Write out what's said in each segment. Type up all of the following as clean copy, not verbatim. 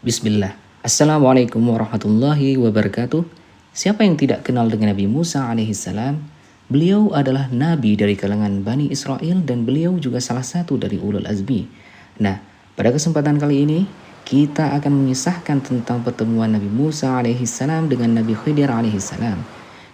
Bismillah. Assalamualaikum warahmatullahi wabarakatuh. Siapa yang tidak kenal dengan Nabi Musa alaihissalam? Beliau adalah nabi dari kalangan Bani Israel dan beliau juga salah satu dari ulul azmi. Nah, pada kesempatan kali ini kita akan mengisahkan tentang pertemuan Nabi Musa alaihissalam dengan Nabi Khidir alaihissalam.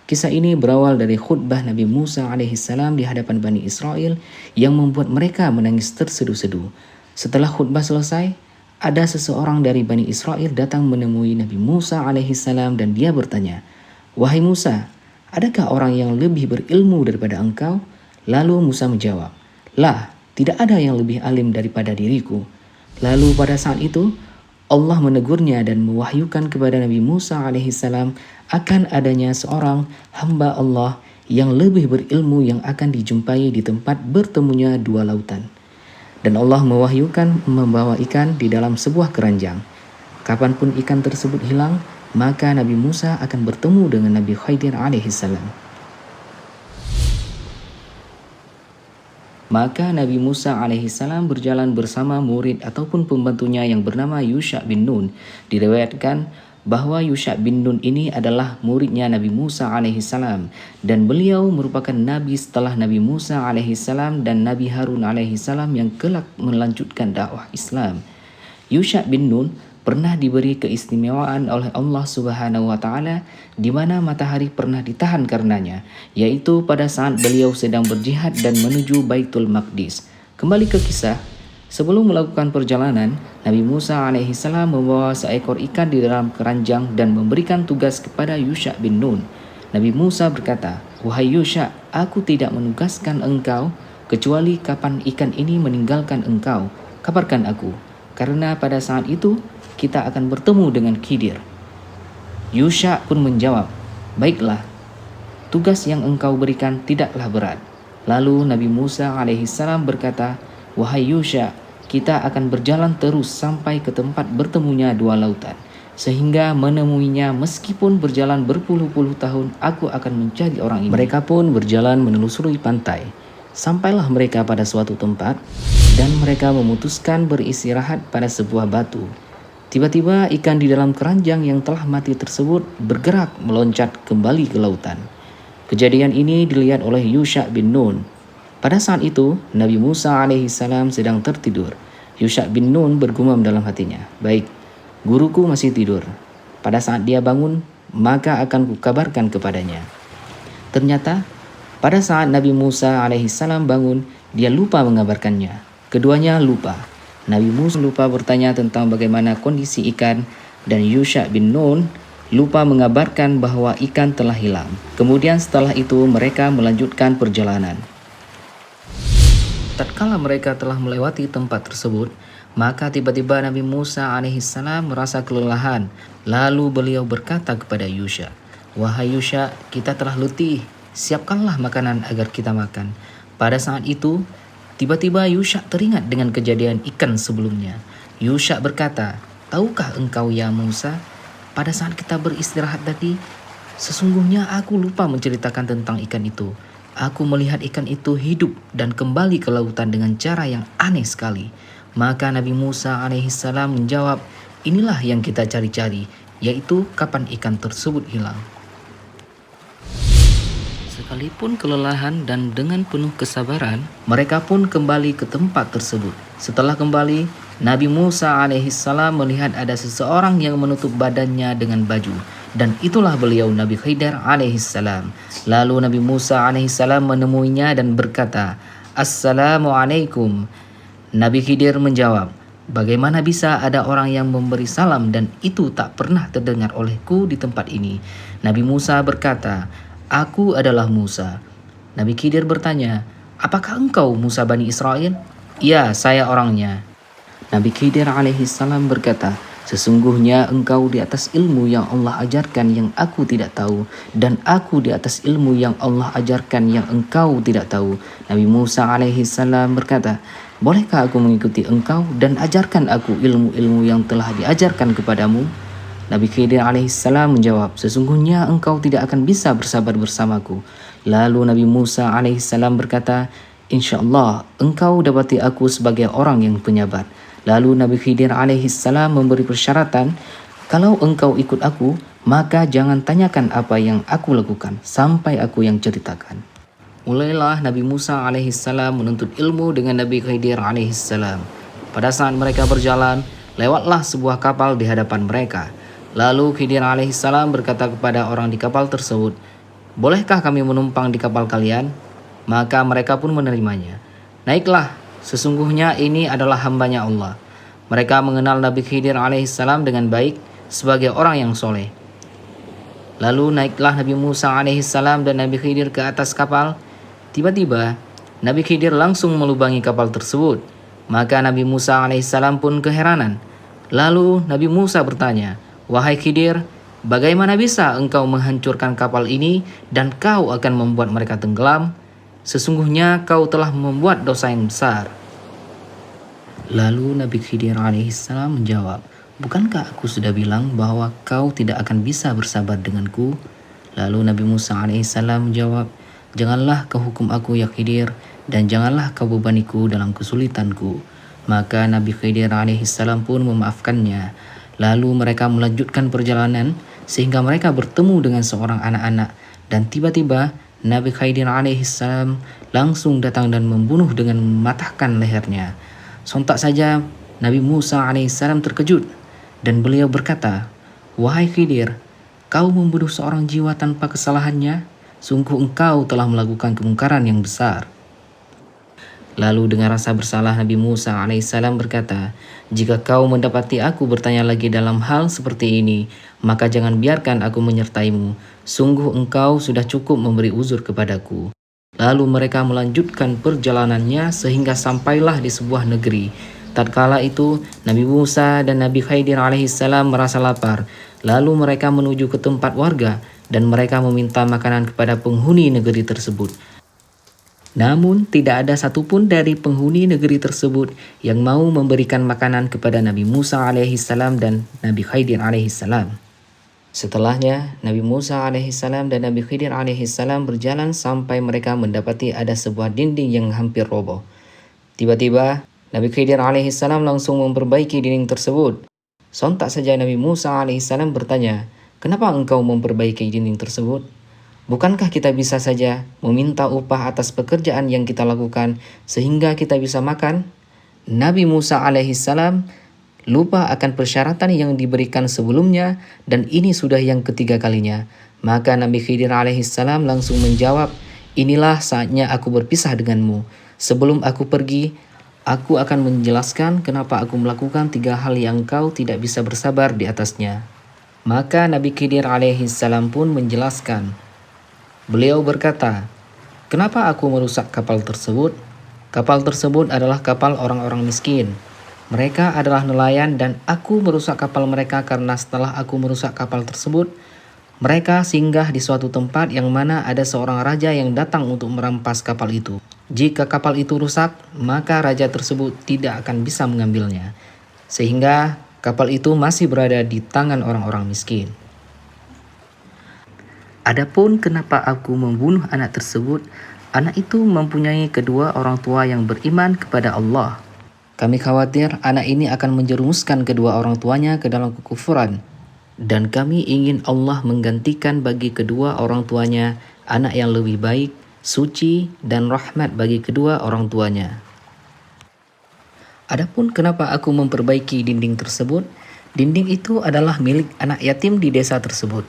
Kisah ini berawal dari khutbah Nabi Musa alaihissalam di hadapan Bani Israel yang membuat mereka menangis terseduh-seduh. Setelah khutbah selesai, ada seseorang dari Bani Israel datang menemui Nabi Musa alaihissalam dan dia bertanya, "Wahai Musa, adakah orang yang lebih berilmu daripada engkau?" Lalu Musa menjawab, "Lah, tidak ada yang lebih alim daripada diriku." Lalu pada saat itu, Allah menegurnya dan mewahyukan kepada Nabi Musa alaihissalam akan adanya seorang hamba Allah yang lebih berilmu yang akan dijumpai di tempat bertemunya dua lautan. Dan Allah mewahyukan membawa ikan di dalam sebuah keranjang. Kapanpun ikan tersebut hilang, maka Nabi Musa akan bertemu dengan Nabi Khidir alaihissalam. Maka Nabi Musa alaihissalam berjalan bersama murid ataupun pembantunya yang bernama Yusha bin Nun. Diriwayatkan bahwa Yusha bin Nun ini adalah muridnya Nabi Musa alaihissalam dan beliau merupakan nabi setelah Nabi Musa alaihissalam dan Nabi Harun alaihissalam yang kelak melanjutkan dakwah Islam. Yusha bin Nun pernah diberi keistimewaan oleh Allah Subhanahu wa taala di mana matahari pernah ditahan karenanya, yaitu pada saat beliau sedang berjihad dan menuju Baitul Maqdis. Kembali ke kisah. Sebelum melakukan perjalanan, Nabi Musa alaihissalam membawa seekor ikan di dalam keranjang dan memberikan tugas kepada Yusha bin Nun. Nabi Musa berkata, "Wahai Yusha, aku tidak menugaskan engkau kecuali kapan ikan ini meninggalkan engkau. Kabarkan aku, karena pada saat itu kita akan bertemu dengan Khidir." Yusha pun menjawab, "Baiklah, tugas yang engkau berikan tidaklah berat." Lalu Nabi Musa alaihissalam berkata, "Wahai Yusha, kita akan berjalan terus sampai ke tempat bertemunya dua lautan. Sehingga menemuinya meskipun berjalan berpuluh-puluh tahun, aku akan mencari orang ini." Mereka pun berjalan menelusuri pantai. Sampailah mereka pada suatu tempat dan mereka memutuskan beristirahat pada sebuah batu. Tiba-tiba ikan di dalam keranjang yang telah mati tersebut bergerak meloncat kembali ke lautan. Kejadian ini dilihat oleh Yusha bin Nun. Pada saat itu, Nabi Musa alaihissalam sedang tertidur. Yusha bin Nun bergumam dalam hatinya, "Baik, guruku masih tidur. Pada saat dia bangun, maka akan kukabarkan kepadanya." Ternyata, pada saat Nabi Musa alaihissalam bangun, dia lupa mengabarkannya. Keduanya lupa. Nabi Musa lupa bertanya tentang bagaimana kondisi ikan, dan Yusha bin Nun lupa mengabarkan bahwa ikan telah hilang. Kemudian setelah itu mereka melanjutkan perjalanan. Tatkala mereka telah melewati tempat tersebut, maka tiba-tiba Nabi Musa alaihissalam merasa kelelahan. Lalu beliau berkata kepada Yusha, "Wahai Yusha, kita telah letih. Siapkanlah makanan agar kita makan." Pada saat itu, tiba-tiba Yusha teringat dengan kejadian ikan sebelumnya. Yusha berkata, "Tahukah engkau ya Musa, pada saat kita beristirahat tadi, sesungguhnya aku lupa menceritakan tentang ikan itu. Aku melihat ikan itu hidup dan kembali ke lautan dengan cara yang aneh sekali." Maka Nabi Musa alaihissalam menjawab, "Inilah yang kita cari-cari, yaitu kapan ikan tersebut hilang." Sekalipun kelelahan dan dengan penuh kesabaran, mereka pun kembali ke tempat tersebut. Setelah kembali, Nabi Musa alaihissalam melihat ada seseorang yang menutup badannya dengan baju, dan itulah beliau Nabi Khidir alaihissalam. Lalu Nabi Musa alaihissalam menemuinya dan berkata, "Assalamualaikum." Nabi Khidir menjawab, "Bagaimana bisa ada orang yang memberi salam dan itu tak pernah terdengar olehku di tempat ini?" Nabi Musa berkata, "Aku adalah Musa." Nabi Khidir bertanya, "Apakah engkau Musa Bani Israel?" "Ya, saya orangnya." Nabi Khidir alaihissalam berkata, "Sesungguhnya engkau di atas ilmu yang Allah ajarkan yang aku tidak tahu, dan aku di atas ilmu yang Allah ajarkan yang engkau tidak tahu." Nabi Musa alaihissalam berkata, "Bolehkah aku mengikuti engkau dan ajarkan aku ilmu-ilmu yang telah diajarkan kepadamu?" Nabi Khidir alaihissalam menjawab, "Sesungguhnya engkau tidak akan bisa bersabar bersamaku." Lalu Nabi Musa alaihissalam berkata, "Insya Allah engkau dapati aku sebagai orang yang penyabar." Lalu Nabi Khidir alaihissalam memberi persyaratan, kalau engkau ikut aku, maka jangan tanyakan apa yang aku lakukan sampai aku yang ceritakan. Mulailah Nabi Musa alaihissalam menuntut ilmu dengan Nabi Khidir alaihissalam. Pada saat mereka berjalan, lewatlah sebuah kapal di hadapan mereka. Lalu Khidir alaihissalam berkata kepada orang di kapal tersebut, "Bolehkah kami menumpang di kapal kalian?" Maka mereka pun menerimanya. "Naiklah, sesungguhnya ini adalah hambanya Allah." Mereka mengenal Nabi Khidir alaihissalam dengan baik sebagai orang yang soleh. Lalu naiklah Nabi Musa alaihissalam dan Nabi Khidir ke atas kapal. Tiba-tiba Nabi Khidir langsung melubangi kapal tersebut. Maka Nabi Musa alaihissalam pun keheranan. Lalu Nabi Musa bertanya, "Wahai Khidir, bagaimana bisa engkau menghancurkan kapal ini dan kau akan membuat mereka tenggelam? Sesungguhnya kau telah membuat dosa yang besar." Lalu Nabi Khidir alaihissalam menjawab, "Bukankah aku sudah bilang bahwa kau tidak akan bisa bersabar denganku?" Lalu Nabi Musa alaihissalam menjawab, "Janganlah kau hukum aku ya Khidir, dan janganlah kau bebaniku dalam kesulitanku." Maka Nabi Khidir alaihissalam pun memaafkannya. Lalu mereka melanjutkan perjalanan sehingga mereka bertemu dengan seorang anak-anak, dan tiba-tiba Nabi Khidir alaihissalam langsung datang dan membunuh dengan mematahkan lehernya. Sontak saja Nabi Musa alaihissalam terkejut dan beliau berkata, "Wahai Khidir, kau membunuh seorang jiwa tanpa kesalahannya? Sungguh engkau telah melakukan kemungkaran yang besar." Lalu dengan rasa bersalah Nabi Musa alaihissalam berkata, "Jika kau mendapati aku bertanya lagi dalam hal seperti ini, maka jangan biarkan aku menyertaimu. Sungguh engkau sudah cukup memberi uzur kepadaku." Lalu mereka melanjutkan perjalanannya sehingga sampailah di sebuah negeri. Tatkala itu Nabi Musa dan Nabi Khidir alaihissalam merasa lapar. Lalu mereka menuju ke tempat warga dan mereka meminta makanan kepada penghuni negeri tersebut. Namun tidak ada satupun dari penghuni negeri tersebut yang mau memberikan makanan kepada Nabi Musa alaihissalam dan Nabi Khidir alaihissalam. Setelahnya, Nabi Musa alaihissalam dan Nabi Khidir alaihissalam berjalan sampai mereka mendapati ada sebuah dinding yang hampir roboh. Tiba-tiba, Nabi Khidir alaihissalam langsung memperbaiki dinding tersebut. Sontak saja Nabi Musa alaihissalam bertanya, "Kenapa engkau memperbaiki dinding tersebut? Bukankah kita bisa saja meminta upah atas pekerjaan yang kita lakukan sehingga kita bisa makan?" Nabi Musa alaihissalam lupa akan persyaratan yang diberikan sebelumnya dan ini sudah yang ketiga kalinya. Maka Nabi Khidir alaihissalam langsung menjawab, "Inilah saatnya aku berpisah denganmu. Sebelum aku pergi, aku akan menjelaskan kenapa aku melakukan 3 hal yang kau tidak bisa bersabar di atasnya." Maka Nabi Khidir alaihissalam pun menjelaskan. Beliau berkata, "Kenapa aku merusak kapal tersebut? Kapal tersebut adalah kapal orang-orang miskin. Mereka adalah nelayan dan aku merusak kapal mereka karena setelah aku merusak kapal tersebut, mereka singgah di suatu tempat yang mana ada seorang raja yang datang untuk merampas kapal itu. Jika kapal itu rusak, maka raja tersebut tidak akan bisa mengambilnya. Sehingga kapal itu masih berada di tangan orang-orang miskin. Adapun kenapa aku membunuh anak tersebut, anak itu mempunyai kedua orang tua yang beriman kepada Allah. Kami khawatir anak ini akan menjerumuskan kedua orang tuanya ke dalam kekufuran. Dan kami ingin Allah menggantikan bagi kedua orang tuanya anak yang lebih baik, suci, dan rahmat bagi kedua orang tuanya. Adapun kenapa aku memperbaiki dinding tersebut, dinding itu adalah milik anak yatim di desa tersebut.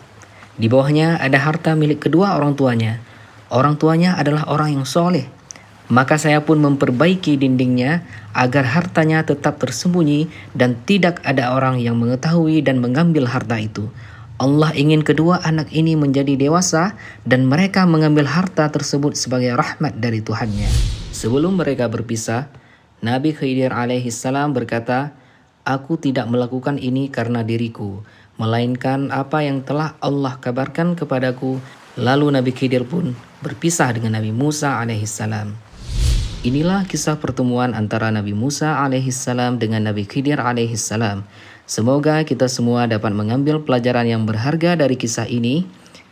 Di bawahnya ada harta milik kedua orang tuanya. Orang tuanya adalah orang yang soleh. Maka saya pun memperbaiki dindingnya agar hartanya tetap tersembunyi dan tidak ada orang yang mengetahui dan mengambil harta itu. Allah ingin kedua anak ini menjadi dewasa dan mereka mengambil harta tersebut sebagai rahmat dari Tuhannya." Sebelum mereka berpisah, Nabi Khidir alaihissalam berkata, "Aku tidak melakukan ini karena diriku, melainkan apa yang telah Allah kabarkan kepadaku." Lalu Nabi Khidir pun berpisah dengan Nabi Musa alaihissalam. Inilah kisah pertemuan antara Nabi Musa alaihissalam dengan Nabi Khidir alaihissalam. Semoga kita semua dapat mengambil pelajaran yang berharga dari kisah ini,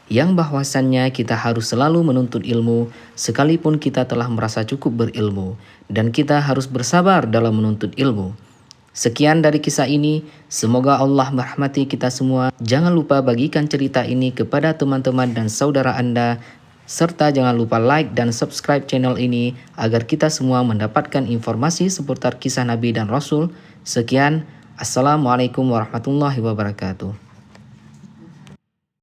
yang bahwasannya kita harus selalu menuntut ilmu sekalipun kita telah merasa cukup berilmu, dan kita harus bersabar dalam menuntut ilmu. Sekian dari kisah ini, semoga Allah merahmati kita semua. Jangan lupa bagikan cerita ini kepada teman-teman dan saudara Anda, serta jangan lupa like dan subscribe channel ini agar kita semua mendapatkan informasi seputar kisah Nabi dan Rasul. Sekian, Assalamualaikum warahmatullahi wabarakatuh.